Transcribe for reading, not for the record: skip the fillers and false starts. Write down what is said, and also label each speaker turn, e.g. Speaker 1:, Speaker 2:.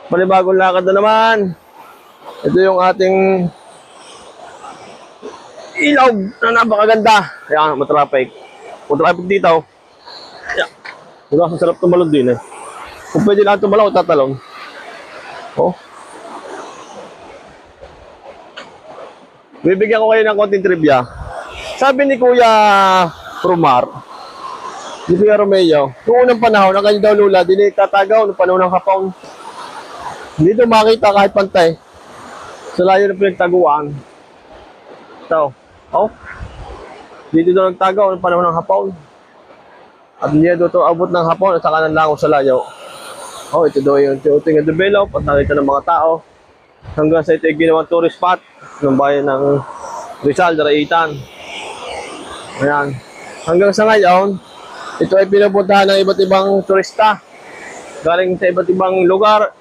Speaker 1: Panibagong lakad na naman. Ito yung ating ilog na napakaganda. Ayan, matraffic. Matraffic dito. Ayan. Diba, ang sarap tumalon din eh. Kung pwede lang tumalon, tatalon. Oh. Bibigyan ko kayo ng konting trivia. Sabi ni Kuya Rumar, ni Kuya Romeo, noong unang panahon, ang kanya daw lula, tatagaw noong panahon ng Hapon. Hindi daw makita kahit pantay. Sa layo ng pinagtaguan. Ito. Oh. Dito daw nagtagaw noong panahon ng Hapon. At hindi daw ito abot ng Hapon at saka nanlangaw sa layo. Oh, ito daw yung tingin develop at nakita ng mga tao. Hanggang sa ito yung ginawang tourist spot ng bayan ng Rizal, Daraitan. Ayan. Hanggang sa ngayon, ito ay pinupuntahan ng iba't ibang turista. Galing sa iba't ibang lugar,